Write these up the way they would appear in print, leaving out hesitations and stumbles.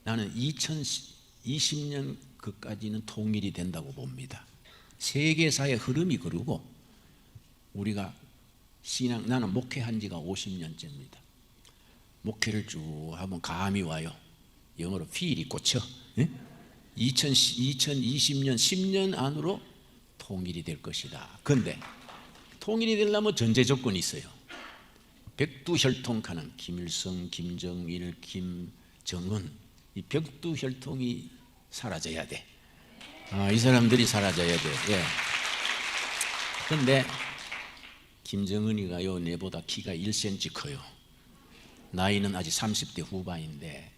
나는 2020년 그까지는 통일이 된다고 봅니다. 세계사의 흐름이 그러고 우리가 신앙, 나는 목회한 지가 50년째입니다. 목회를 쭉 하면 감이 와요. 영어로 feel이 꽂혀. 2020년 10년 안으로 통일이 될 것이다. 그런데 통일이 되려면 전제 조건이 있어요. 백두혈통하는 김일성, 김정일, 김정은, 이 백두혈통이 사라져야 돼. 이 사람들이 사라져야 돼. 예. 그런데 김정은이가요, 내보다 키가 1cm 커요. 나이는 아직 30대 후반인데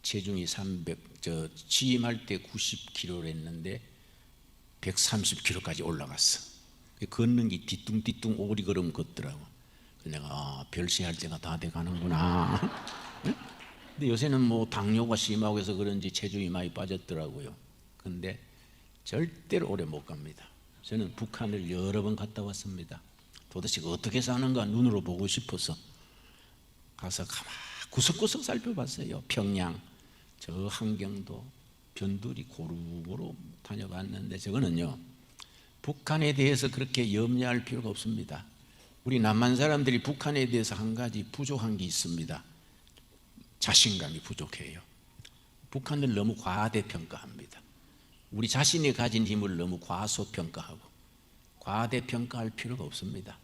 체중이 취임할 때 90kg를 했는데 130kg까지 올라갔어. 걷는 게 뒤뚱뒤뚱 오리걸음 걷더라고. 내가 별세할 때가 다 돼가는구나. 근데 요새는 뭐 당뇨가 심하고 해서 그런지 체중이 많이 빠졌더라고요. 근데 절대로 오래 못 갑니다. 저는 북한을 여러 번 갔다 왔습니다. 도대체 어떻게 사는가 눈으로 보고 싶어서 가서 가만 구석구석 살펴봤어요. 평양, 저 한경도, 변두리 고루고루 다녀봤는데 저거는요, 북한에 대해서 그렇게 염려할 필요가 없습니다. 우리 남한 사람들이 북한에 대해서 한 가지 부족한 게 있습니다. 자신감이 부족해요. 북한을 너무 과대평가합니다. 우리 자신이 가진 힘을 너무 과소평가하고 과대평가할 필요가 없습니다.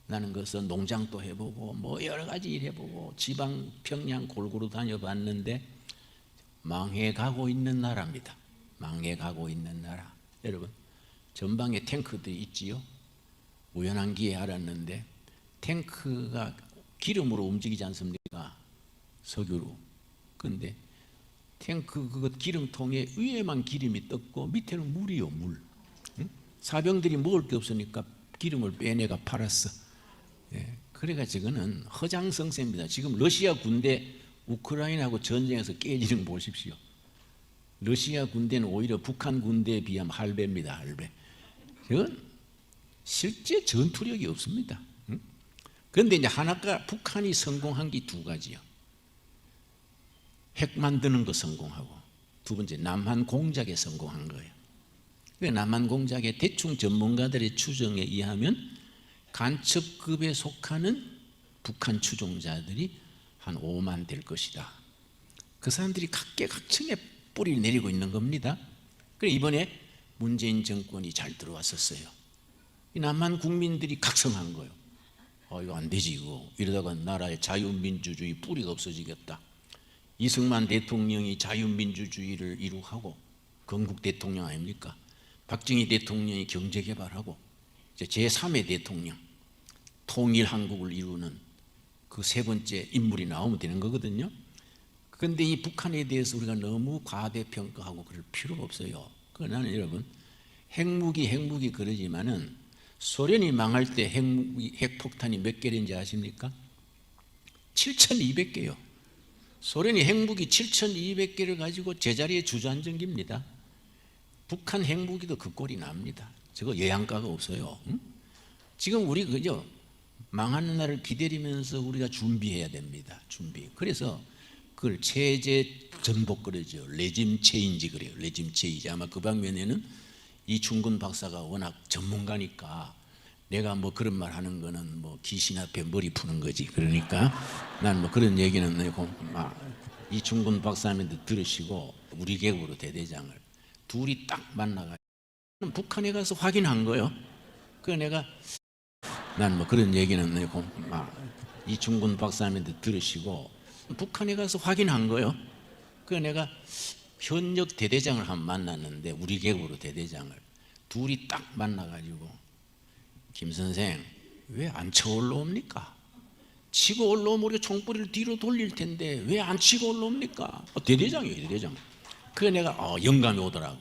나는 그래서 농장도 해보고 뭐 여러 가지 일 해보고 지방 평양 골고루 다녀봤는데 망해가고 있는 나라입니다. 망해가고 있는 나라. 여러분, 전방에 탱크들이 있지요. 우연한 기회에 알았는데 탱크가 기름으로 움직이지 않습니까? 석유로. 근데 탱크 그 기름통에 위에만 기름이 떴고 밑에는 물이요, 물. 응? 사병들이 먹을 게 없으니까 기름을 빼내가 팔았어. 예, 그래가 저거는 허장성세입니다. 지금 러시아 군대 우크라이나하고 전쟁에서 깨지는 거 보십시오. 러시아 군대는 오히려 북한 군대에 비하면 할배입니다. 할배. 이건 실제 전투력이 없습니다. 그런데 이제 하나가 북한이 성공한 게 두 가지요. 핵 만드는 거 성공하고 두 번째 남한 공작에 성공한 거예요. 남한 공작의 대충 전문가들의 추정에 의하면 간첩급에 속하는 북한 추종자들이 한 5만 될 것이다. 그 사람들이 각계각층에 뿌리를 내리고 있는 겁니다. 그래 이번에 문재인 정권이 잘 들어왔었어요. 이 남한 국민들이 각성한 거예요. 이거 안 되지 이거. 이러다가 나라의 자유민주주의 뿌리가 없어지겠다. 이승만 대통령이 자유민주주의를 이룩하고 건국 대통령 아닙니까? 박정희 대통령이 경제개발하고 이제 제3의 대통령 통일 한국을 이루는 그 세 번째 인물이 나오면 되는 거거든요. 그런데 이 북한에 대해서 우리가 너무 과대평가하고 그럴 필요가 없어요. 나는 여러분 핵무기 그러지만은 소련이 망할 때 핵폭탄이 몇 개인지 아십니까? 7,200개요. 소련이 핵무기 7,200개를 가지고 제자리에 주저앉은깁니다. 북한 핵무기도 그 꼴이 납니다. 저거 예양가가 없어요. 응? 지금 우리 그죠? 망하는 날을 기다리면서 우리가 준비해야 됩니다. 준비. 그래서 그걸 체제 전복 그러죠. 레짐 체인지 그래요. 레짐 체인지. 아마 그 방면에는 이충근 박사가 워낙 전문가니까 내가 뭐 그런 말 하는 거는 뭐 귀신 앞에 머리 푸는 거지. 그러니까 난 뭐 그런 얘기는 이충근 박사님한테 들으시고 우리 계급으로 대대장을 둘이 딱 만나가지고 북한에 가서 확인한 거예요. 그래서 내가 난 뭐 그런 얘기는 이충근 박사님한테 들으시고 북한에 가서 확인한 거예요. 그래서 내가 현역 대대장을 한 만났는데 우리 계급으로 대대장을 둘이 딱 만나가지고 김 선생 왜 안 쳐 올라옵니까? 치고 올라오면 우리가 총뿌리를 뒤로 돌릴 텐데 왜 안 치고 올라옵니까? 대대장이에요, 대대장. 그래서 내가 영감이 오더라고.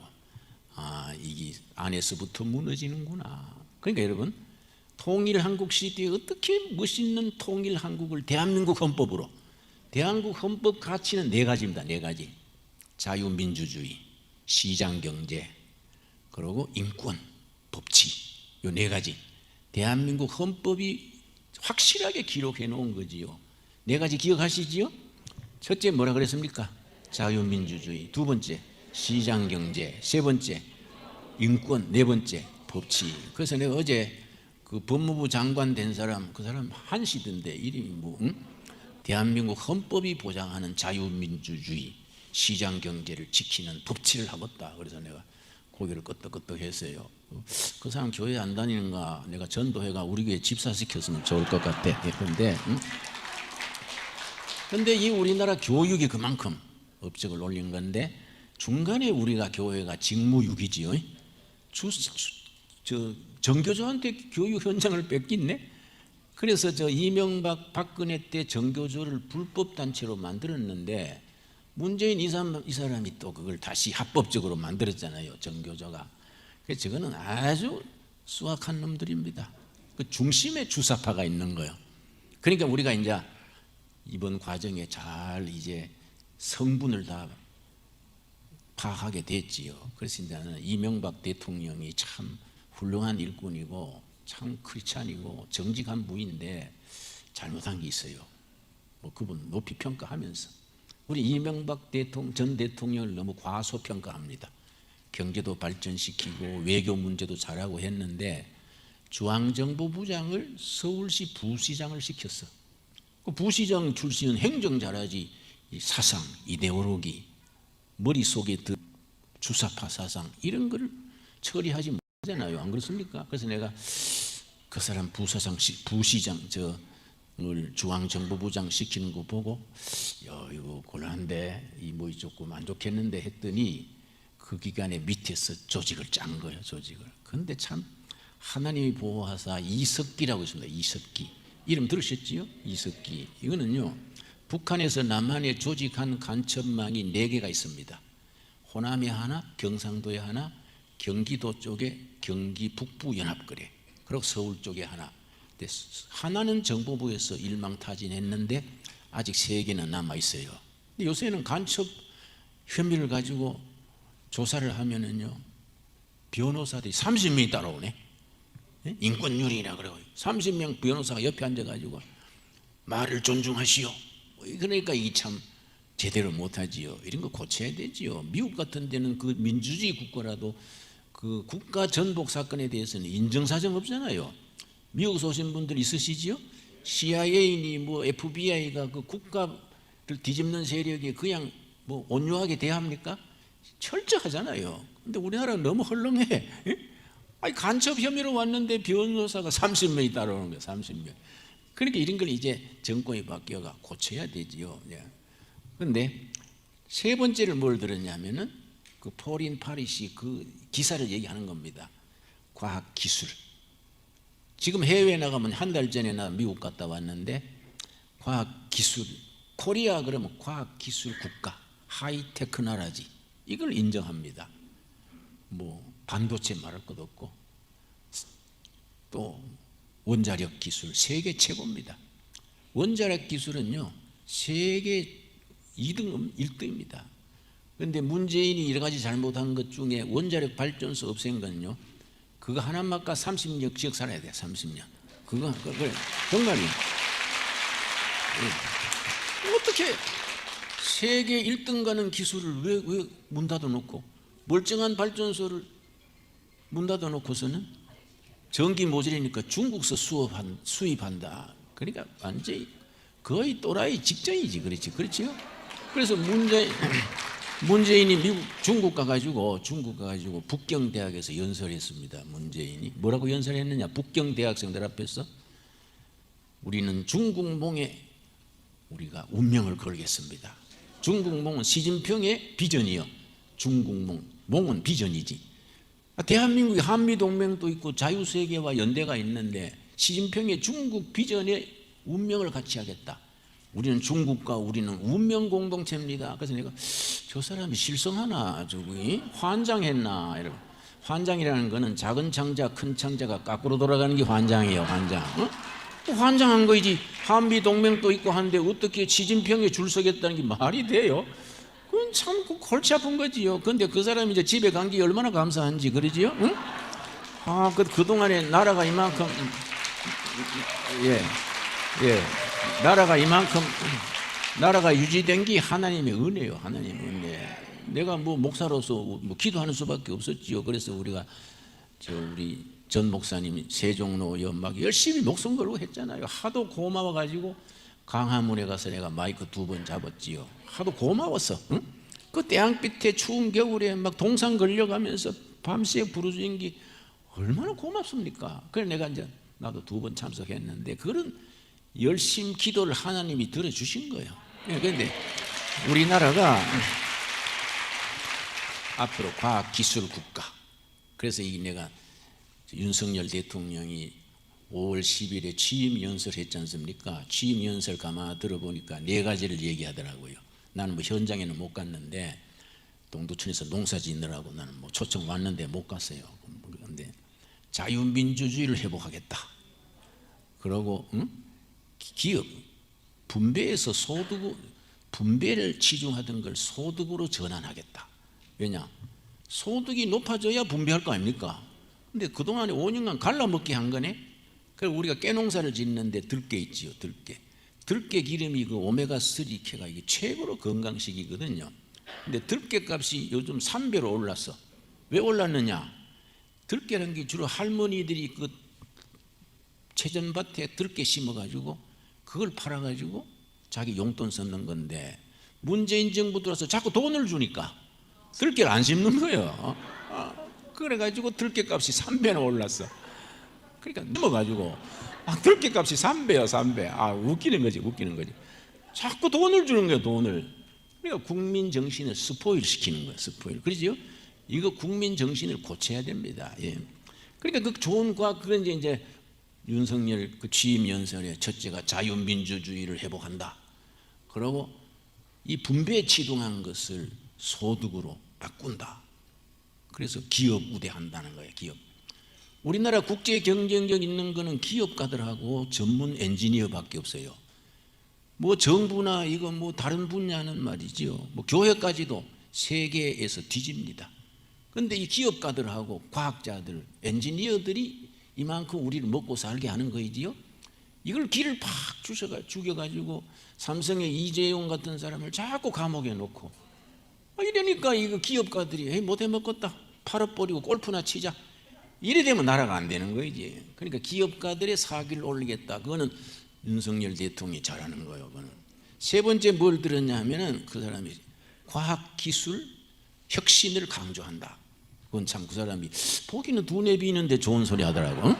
이게 안에서부터 무너지는구나. 그러니까 여러분 통일 한국 시대에 어떻게 멋있는 통일 한국을 대한민국 헌법으로, 대한민국 헌법 가치는 네 가지입니다. 네 가지. 자유민주주의, 시장경제, 그리고 인권, 법치, 이 네 가지. 대한민국 헌법이 확실하게 기록해 놓은 거지요. 네 가지 기억하시지요? 첫째 뭐라 그랬습니까? 자유민주주의, 두 번째 시장경제, 세 번째 인권, 네 번째 법치. 그래서 내가 어제 그 법무부 장관 된 사람, 그 사람 한시던데 이름이 뭐 대한민국 헌법이 보장하는 자유민주주의, 시장경제를 지키는 법치를 하겠다. 그래서 내가 고개를 끄덕끄덕 했어요. 그 사람 교회 안 다니는가? 내가 전도회가 우리 교회 집사시켰으면 좋을 것 같아. 근데 이 우리나라 교육이 그만큼 업적을 올린 건데 중간에 우리가 교회가 직무유기지요. 정교조한테 교육 현장을 뺏겼네. 그래서 이명박 박근혜 때 정교조를 불법 단체로 만들었는데 문재인 이 사람이 또 그걸 다시 합법적으로 만들었잖아요. 정교조가. 그래서 저거는 아주 수악한 놈들입니다. 그 중심에 주사파가 있는 거예요. 그러니까 우리가 이제 이번 과정에 잘 이제 성분을 다 파악하게 됐지요. 그래서 이제는 이명박 대통령이 참 훌륭한 일꾼이고 참 크리스찬이고 정직한 부인데 잘못한 게 있어요. 뭐 그분 높이 평가하면서 우리 이명박 전 대통령을 너무 과소평가합니다. 경제도 발전시키고 외교 문제도 잘하고 했는데 중앙정보부장을 서울시 부시장을 시켰어. 그 부시장 출신은 행정 잘하지 이 사상, 이데올로기, 머릿속에 주사파 사상 이런 걸 처리하지 못하잖아요. 안 그렇습니까? 그래서 내가 그 사람 부시장 중앙정보부장 시키는 거 보고 이거 곤란한데 이 뭐 조금 안 좋겠는데 했더니 그 기간에 밑에서 조직을 짠 거예요. 조직을. 그런데 참 하나님이 보호하사 이석기라고 있습니다. 이석기. 이름 들으셨지요? 이석기. 이거는요 북한에서 남한에 조직한 간첩망이 4개가 있습니다. 호남에 하나, 경상도에 하나, 경기도 쪽에 경기 북부 연합거래, 그리고 서울 쪽에 하나. 하나는 정보부에서 일망타진했는데 아직 3개는 남아 있어요. 근데 요새는 간첩 혐의를 가지고 조사를 하면은요 변호사들이 30명이 따라오네. 인권유린이라 그래요. 30명 변호사가 옆에 앉아가지고 말을 존중하시오. 그러니까 이 참 제대로 못하지요. 이런 거 고쳐야 되지요. 미국 같은 데는 그 민주주의 국가라도 그 국가 전복 사건에 대해서는 인정사정 없잖아요. 미국에서 오신 분들 있으시지요? CIA니 뭐 FBI가 그 국가를 뒤집는 세력이 그냥 뭐 온유하게 대합니까? 철저하잖아요. 근데 우리나라는 너무 헐렁해. 아니 간첩 혐의로 왔는데 변호사가 30명이 따라오는 거예요. 30명. 그러니까 이런 걸 이제 정권이 바뀌어가 고쳐야 되지요. 그런데 세 번째를 뭘 들었냐면은 그 포린 파리시 그 기사를 얘기하는 겁니다. 과학 기술. 지금 해외에 나가면 한 달 전에 나 미국 갔다 왔는데 과학 기술 코리아 그러면 과학 기술 국가 하이테크 나라지. 이걸 인정합니다. 뭐 반도체 말할 것도 없고 또 원자력 기술 세계 최고입니다. 원자력 기술은요 세계 2등, 1등입니다. 그런데 문재인이 여러 가지 잘못한 것 중에 원자력 발전소 없앤 건요 그거 하나만까 30년 지역 살아야 돼. 30년. 그걸 정말이에요. 어떻게 세계 1등 가는 기술을 왜 문 닫아놓고 멀쩡한 발전소를 문 닫아놓고서는 전기 모자라니까 중국서 수입한다. 그러니까 완전히 거의 또라이 직전이지. 그렇지요? 그래서 문재인이 중국 가가지고 북경대학에서 연설했습니다. 문재인이 뭐라고 연설했느냐? 북경 대학생들 앞에서 우리는 중국몽에 우리가 운명을 걸겠습니다. 중국몽은 시진핑의 비전이요. 중국몽은 비전이지. 대한민국이 한미동맹도 있고 자유세계와 연대가 있는데 시진핑의 중국 비전에 운명을 같이 하겠다. 우리는 중국과 우리는 운명 공동체입니다. 그래서 내가 저 사람이 실성하나 저기 환장했나 이러고. 환장이라는 거는 작은 창자 큰 창자가 거꾸로 돌아가는 게 환장이에요. 환장. 환장한 거이지. 한미 동맹도 있고 한데 어떻게 시진핑에 줄 서겠다는 게 말이 돼요? 그건 참 골치 아픈 거지요. 그런데 그 사람이 이제 집에 간 게 얼마나 감사한지 그러지요? 응? 그동안에 나라가 이만큼 나라가 이만큼 나라가 유지된 게 하나님의 은혜요. 하나님의 은혜. 내가 뭐 목사로서 뭐 기도하는 수밖에 없었지요. 그래서 우리가 우리 전 목사님이 세종로 연막 열심히 목숨 걸고 했잖아요. 하도 고마워가지고 강화문에 가서 내가 마이크 2번 잡았지요. 하도 고마웠어. 응? 그 태양빛에 추운 겨울에 막 동상 걸려가면서 밤새 부르짖은 게 얼마나 고맙습니까? 그래서 내가 이제 나도 2번 참석했는데 그런 열심 기도를 하나님이 들어주신 거예요. 그런데 우리나라가 앞으로 과학기술 국가, 그래서 이 내가 윤석열 대통령이 5월 10일에 취임 연설했지 않습니까? 취임 연설 가만 들어보니까 4가지를 얘기하더라고요. 나는 뭐 현장에는 못 갔는데 동두천에서 농사 짓느라고 나는 뭐 초청 왔는데 못 갔어요. 그런데 자유민주주의를 회복하겠다. 그러고 기업 분배에서 분배를 치중하던 걸 소득으로 전환하겠다. 왜냐? 소득이 높아져야 분배할 거 아닙니까? 근데 그동안에 5년간 갈라먹기 한 거네. 그래서 우리가 깨농사를 짓는데 들깨 있지요. 들깨 기름이 그 오메가3 캐가 이게 최고로 건강식이거든요. 근데 들깨 값이 요즘 3배로 올랐어. 왜 올랐느냐? 들깨라는 게 주로 할머니들이 그 채전밭에 들깨 심어가지고 그걸 팔아가지고 자기 용돈 썼는 건데 문재인 정부 들어서 자꾸 돈을 주니까 들깨를 안 심는 거예요. 그래가지고 들깨 값이 3배나 올랐어. 그러니까 넘어가지고 들깨 값이 3배야 3배. 웃기는 거지. 자꾸 돈을 주는 거야 돈을. 그러니까 국민 정신을 스포일 시키는 거야 스포일. 그러죠? 이거 국민 정신을 고쳐야 됩니다. 예. 그러니까 그 좋은 과학 그런 이제 윤석열 그 취임 연설의 첫째가 자유민주주의를 회복한다. 그리고 이 분배에 치중한 것을 소득으로 바꾼다. 그래서 기업 우대한다는 거예요. 기업. 우리나라 국제 경쟁력 있는 거는 기업가들하고 전문 엔지니어밖에 없어요. 뭐 정부나 이거 뭐 다른 분야는 말이죠. 뭐 교회까지도 세계에서 뒤집니다. 그런데 이 기업가들하고 과학자들, 엔지니어들이 이만큼 우리를 먹고 살게 하는 거이지요. 이걸 길을 팍 죽여가지고 삼성의 이재용 같은 사람을 자꾸 감옥에 놓고 이러니까 이거 기업가들이 못해 먹겠다. 팔아버리고 골프나 치자. 이래 되면 나라가 안 되는 거지. 그러니까 기업가들의 사기를 올리겠다. 그거는 윤석열 대통령이 잘하는 거예요. 그거는. 세 번째 뭘 들었냐 하면은 그 사람이 과학기술 혁신을 강조한다. 그건 참 그 사람이 보기는 두뇌 비는데 좋은 소리 하더라고.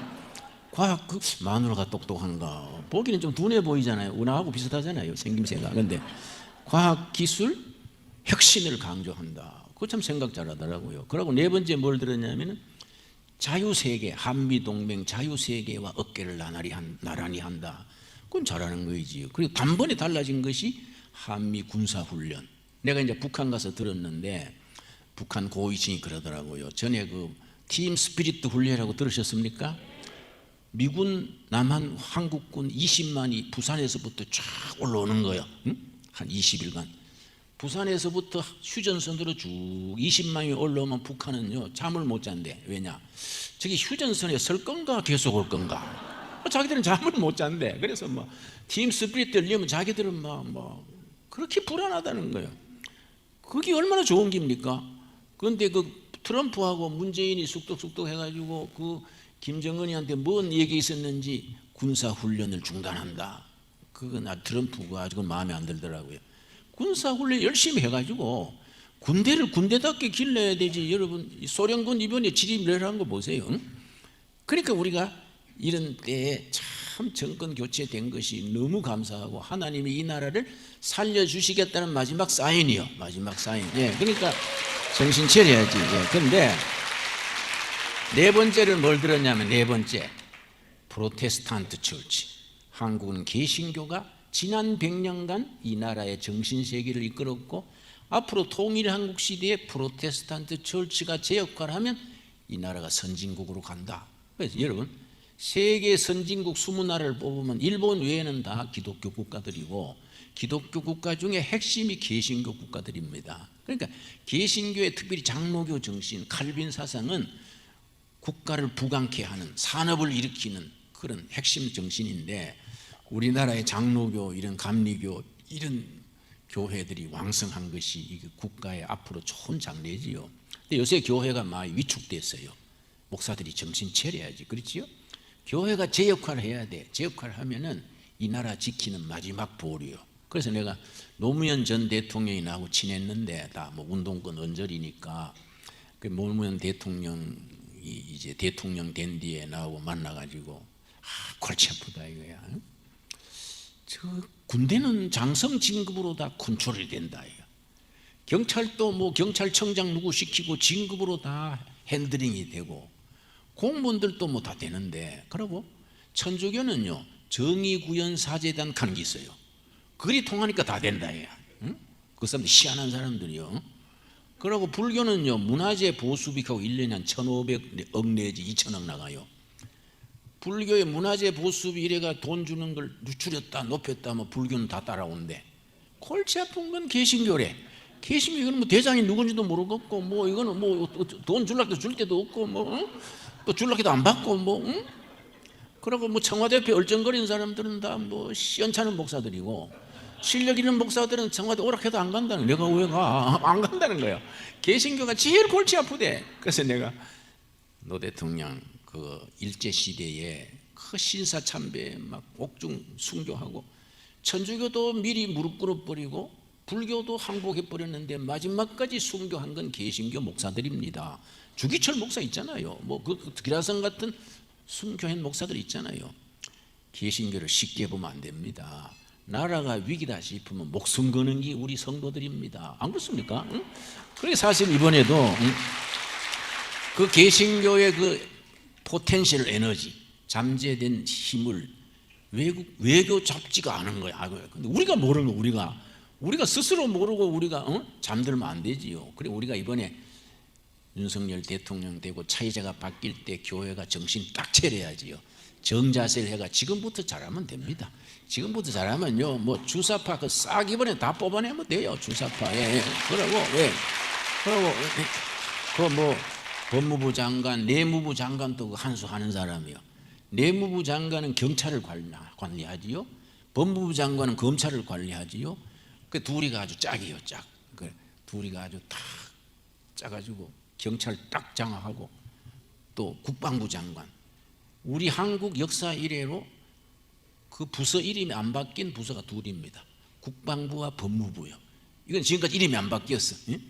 과학 그 마누라가 똑똑한가. 보기는 좀 두뇌 보이잖아요. 은하하고 비슷하잖아요. 생김새가. 그런데 과학기술 혁신을 강조한다. 그거 참 생각 잘하더라고요. 그리고 네 번째 뭘 들었냐면은 자유세계, 한미동맹 자유세계와 어깨를 나란히 한다. 그건 잘하는 거이지요. 그리고 단번에 달라진 것이 한미 군사훈련. 내가 이제 북한 가서 들었는데 북한 고위층이 그러더라고요. 전에 그 팀 스피릿 훈련이라고 들으셨습니까? 미군, 남한, 한국군 20만이 부산에서부터 쫙 올라오는 거예요. 한 20일간. 부산에서부터 휴전선으로 쭉 20만이 올라오면 북한은요 잠을 못 잔대. 왜냐? 저기 휴전선에 설 건가 계속 올 건가? 자기들은 잠을 못 잔대. 그래서 뭐 팀 스피릿 들려면 자기들은 뭐 그렇게 불안하다는 거예요. 그게 얼마나 좋은 겁니까? 그런데 그 트럼프하고 문재인이 쑥덕쑥덕 해가지고 그 김정은이한테 뭔 얘기 있었는지 군사훈련을 중단한다. 그건 트럼프가 아주 마음에 안 들더라고요. 군사훈련 열심히 해가지고 군대를 군대답게 길러야 되지. 여러분 소련군 이번에 지리멸한 거 보세요. 그러니까 우리가 이런 때에 참 정권 교체된 것이 너무 감사하고 하나님이 이 나라를 살려주시겠다는 마지막 사인이요. 마지막 사인. 예, 그러니까 정신 차려야지. 예, 그런데 네 번째를 뭘 들었냐면 네 번째 프로테스탄트 처치. 한국은 개신교가 지난 100년간 이 나라의 정신세계를 이끌었고 앞으로 통일 한국 시대에 프로테스탄트 처치가 제 역할을 하면 이 나라가 선진국으로 간다. 그래서 여러분 세계 선진국 20나라를 뽑으면 일본 외에는 다 기독교 국가들이고 기독교 국가 중에 핵심이 개신교 국가들입니다. 그러니까 개신교의 특별히 장로교 정신, 칼빈 사상은 국가를 부강케 하는 산업을 일으키는 그런 핵심 정신인데 우리나라의 장로교 이런 감리교 이런 교회들이 왕성한 것이 이게 국가의 앞으로 좋은 장래지요. 근데 요새 교회가 많이 위축됐어요. 목사들이 정신 차려야지, 그렇지요? 교회가 제 역할을 해야 돼. 제 역할을 하면은 이 나라 지키는 마지막 보루요. 그래서 내가 노무현 전 대통령이 나하고 친했는데 다 뭐 운동권 언저리니까 그 노무현 대통령이 이제 대통령 된 뒤에 나하고 만나가지고 골치 아프다 이거야. 저 군대는 장성 진급으로 다 컨트롤이 된다 이거. 경찰도 뭐 경찰청장 누구 시키고 진급으로 다 핸들링이 되고 공무원들도 뭐 다 되는데, 그러고 천주교는요 정의구현사재단 가는 게 있어요. 그리 통하니까 다 된다 이거. 응? 그 사람들 희한한 사람들이요. 그러고 불교는요 문화재 보수비하고 1년에 한 1,500억 내지 2,000억 나가요. 불교의 문화재 보수비 이래가 돈 주는 걸 줄였다 높였다 뭐 불교는 다 따라오는데, 골치 아픈 건 개신교래. 개신교 이거는 뭐 대장이 누군지도 모르겠고 뭐 이거는 뭐 돈 줄라도 줄 때도 없고 뭐 또 줄라도 안 받고 뭐 그러고 뭐 청와대 옆에 얼쩡거리는 사람들은 다 뭐 시원찮은 목사들이고 실력 있는 목사들은 청와대 오락해도 안 간다는, 내가 왜 가? 안 간다는 거예요. 개신교가 제일 골치 아프대. 그래서 내가 노 대통령 그 일제 시대에 그 신사 참배 막 옥중 순교하고 천주교도 미리 무릎 꿇어 버리고 불교도 항복해 버렸는데 마지막까지 순교한 건 개신교 목사들입니다. 주기철 목사 있잖아요. 뭐 그 기라성 같은 순교한 목사들 있잖아요. 개신교를 쉽게 보면 안 됩니다. 나라가 위기다 싶으면 목숨 거는 게 우리 성도들입니다. 안 그렇습니까? 응? 그래 사실 이번에도 그 개신교의 그 포텐셜 에너지, 잠재된 힘을 외교 잡지가 않은 거야. 근데 우리가 모르는 거, 우리가 스스로 모르고 우리가 잠들면 안 되지요. 그래 우리가 이번에 윤석열 대통령 되고 차이자가 바뀔 때 교회가 정신 딱 차려야지요. 정자세를 해가 지금부터 잘하면 됩니다. 지금부터 잘하면요 뭐 주사파 그 싹 이번에 다 뽑아내면 돼요. 주사파. 예. 그러고 그 뭐 법무부 장관, 내무부 장관도 한수 하는 사람이요. 내무부 장관은 경찰을 관리하지요. 법무부 장관은 검찰을 관리하지요. 그 둘이가 아주 짝이요, 짝. 그 둘이가 아주 딱 짜가지고 경찰 딱 장악하고 또 국방부 장관. 우리 한국 역사 이래로 그 부서 이름이 안 바뀐 부서가 둘입니다. 국방부와 법무부요. 이건 지금까지 이름이 안 바뀌었어. 예?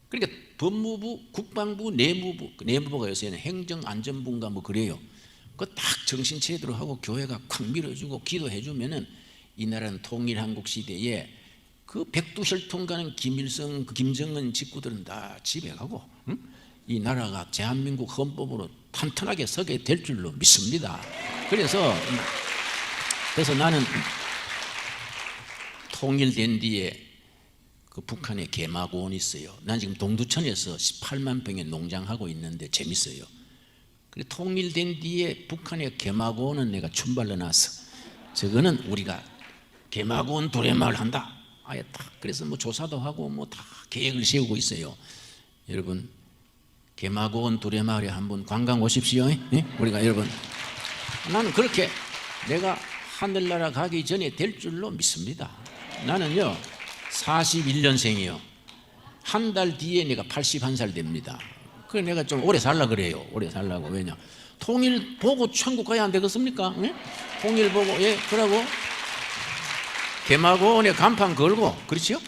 그러니까 법무부, 국방부, 내무부가 요새는 행정안전부인가 뭐 그래요. 그 딱 정신 제대로 하고 교회가 콱 밀어주고 기도해주면은 이 나라는 통일한국 시대에 그 백두혈통 가는 김일성, 김정은 직구들은 다 집에 가고 이 나라가 대한민국 헌법으로 탄탄하게 서게 될 줄로 믿습니다. 그래서 나는 통일된 뒤에 그 북한에 개마고원이 있어요. 난 지금 동두천에서 18만 평의 농장하고 있는데 재밌어요. 그래 통일된 뒤에 북한의 개마고원은 내가 춤발로 놨어. 저거는 우리가 개마고원 도래마을 한다. 아예 딱 그래서 뭐 조사도 하고 뭐 다 계획을 세우고 있어요. 여러분 개마고원 도래마을에 한번 관광 오십시오. 예? 우리가 여러분 나는 그렇게 내가 하늘나라 가기 전에 될 줄로 믿습니다. 나는요 41년생이요. 한 달 뒤에 내가 81살 됩니다. 그래 내가 좀 오래 살라 그래요. 오래 살라고. 왜냐 통일 보고 천국 가야 안 되겠습니까? 예? 통일 보고 예 그러고 개마고원에 간판 걸고 그렇지요?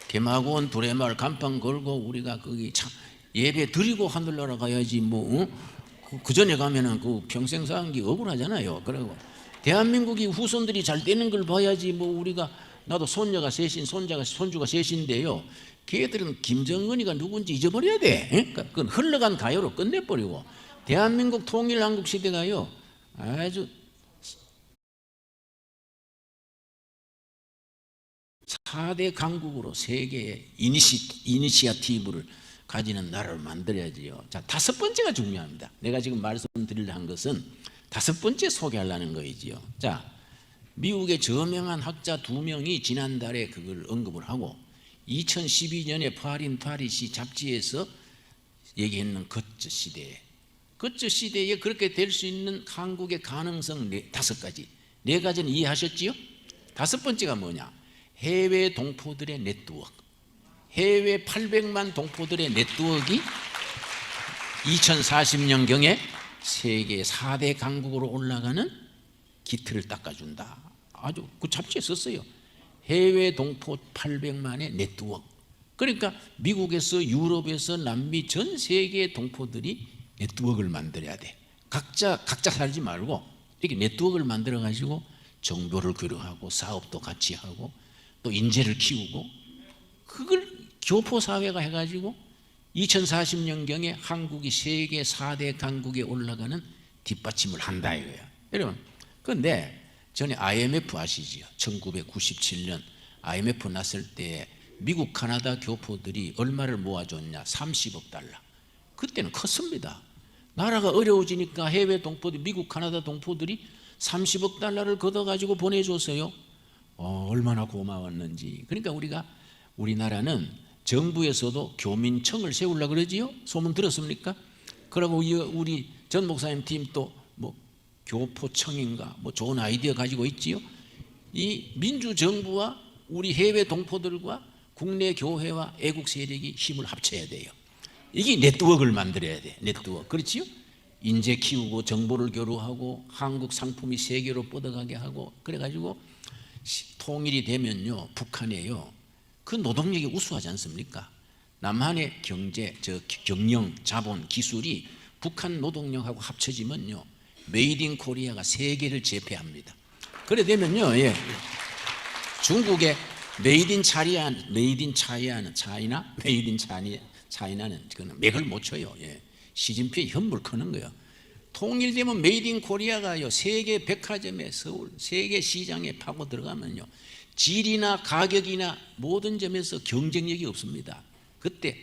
개마고원 도래마을 간판 걸고 우리가 거기 참 예배 드리고 하늘나라 가야지 뭐 그 전에 가면은 그 평생 사는 게 억울하잖아요. 그리고 대한민국이 후손들이 잘 되는 걸 봐야지 뭐 우리가 나도 손녀가 셋인 손주가 셋인데요. 걔들은 김정은이가 누군지 잊어버려야 돼. 그건 흘러간 가요로 끝내버리고 대한민국 통일한국 시대가요 아주 4대 강국으로 세계의 이니시아티브를 가지는 나라를 만들어야지요. 자, 5번째가 중요합니다. 내가 지금 말씀드리려 한 것은 5번째 소개하려는 거이지요. 자, 미국의 저명한 학자 2명이 지난달에 그걸 언급을 하고 2012년에 파린 파리시 잡지에서 얘기했는 거처 시대에 그렇게 될 수 있는 한국의 가능성 5가지. 4가지는 이해하셨지요? 5번째가 뭐냐? 해외 동포들의 네트워크, 해외 800만 동포들의 네트워크가 2040년경에 세계 4대 강국으로 올라가는 기틀을 닦아준다. 아주 그 잡지에 썼어요. 해외 동포 800만의 네트워크. 그러니까 미국에서, 유럽에서, 남미 전 세계 동포들이 네트워크를 만들어야 돼. 각자 살지 말고 이렇게 네트워크를 만들어 가지고 정보를 교류하고 사업도 같이 하고 또 인재를 키우고, 그걸 교포사회가 해가지고 2040년경에 한국이 세계 4대 강국에 올라가는 뒷받침을 한다 이거야. 여러분, 그런데 전에 IMF 아시지요? 1997년 IMF 났을 때 미국, 카나다 교포들이 얼마를 모아줬냐? 30억 달러. 그때는 컸습니다. 나라가 어려워지니까 해외 동포들, 미국, 카나다 동포들이 30억 달러를 걷어가지고 보내줬어요. 얼마나 고마웠는지. 그러니까 우리나라는 정부에서도 교민청을 세우려고 그러지요. 소문 들었습니까? 그러고 우리 전 목사님 팀 또 뭐 교포청인가 뭐 좋은 아이디어 가지고 있지요. 이 민주정부와 우리 해외 동포들과 국내 교회와 애국 세력이 힘을 합쳐야 돼요. 이게 네트워크를 만들어야 돼. 네트워크. 그렇지요? 인재 키우고 정보를 교류하고 한국 상품이 세계로 뻗어가게 하고, 그래가지고 통일이 되면요, 북한에요, 그 노동력이 우수하지 않습니까? 남한의 경제, 경영, 자본, 기술이 북한 노동력하고 합쳐지면요, 메이드 인 코리아가 세계를 제패합니다. 그래 되면요, 예, 중국의 메이드 인 차이나는 그는 맥을 못 쳐요. 예. 시진핑이 현물 크는 거예요. 통일되면 메이드 인 코리아가요, 세계 백화점에, 서울 세계 시장에 파고 들어가면요, 질이나 가격이나 모든 점에서 경쟁력이 없습니다. 그때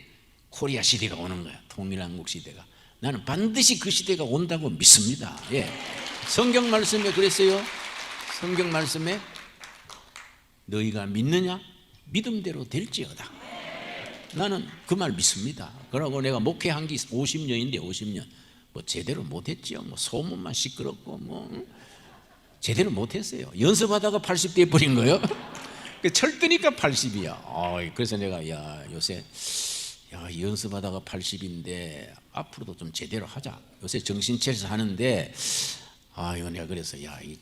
코리아 시대가 오는 거야. 통일한국 시대가. 나는 반드시 그 시대가 온다고 믿습니다. 예. 성경 말씀에 그랬어요. 성경 말씀에 너희가 믿느냐? 믿음대로 될지어다. 나는 그 말 믿습니다. 그러고 내가 목회한 게 50년인데 50년 뭐 제대로 못했지요. 뭐 소문만 시끄럽고 뭐 제대로 못했어요. 연습하다가 80대 버린 거예요. 철드니까 80이야. 그래서 내가 요새 연습하다가 80인데 앞으로도 좀 제대로 하자. 요새 정신 차려서 하는데 내가 그래서 이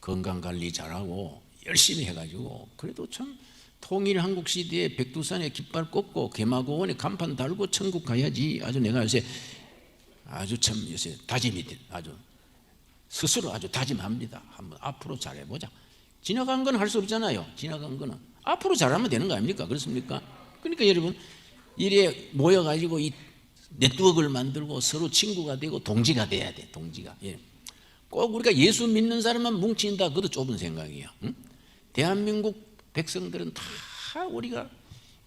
건강 관리 잘하고 열심히 해가지고 그래도 참 통일한국 시대에 백두산에 깃발 꽂고 개마고원에 간판 달고 천국 가야지. 아주 내가 요새 다짐이 아주 스스로 아주 다짐합니다. 한번 앞으로 잘해보자. 지나간 건 할 수 없잖아요. 지나간 거는 앞으로 잘하면 되는 거 아닙니까? 그렇습니까? 그러니까 여러분, 이래 모여가지고 이 네트워크를 만들고 서로 친구가 되고 동지가 돼야 돼. 동지가. 예. 꼭 우리가 예수 믿는 사람만 뭉친다, 그것도 좁은 생각이에요. 응? 대한민국 백성들은 다 우리가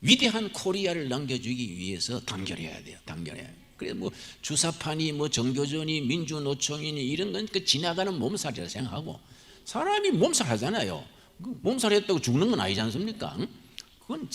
위대한 코리아를 남겨주기 위해서 단결해야 돼요. 단결해야 돼요. 그래 뭐 주사파니 뭐 정교전이 민주노총이니 이런 건 그 지나가는 몸살이라 생각하고, 사람이 몸살 하잖아요. 몸살 했다고 죽는 건 아니지 않습니까? 그건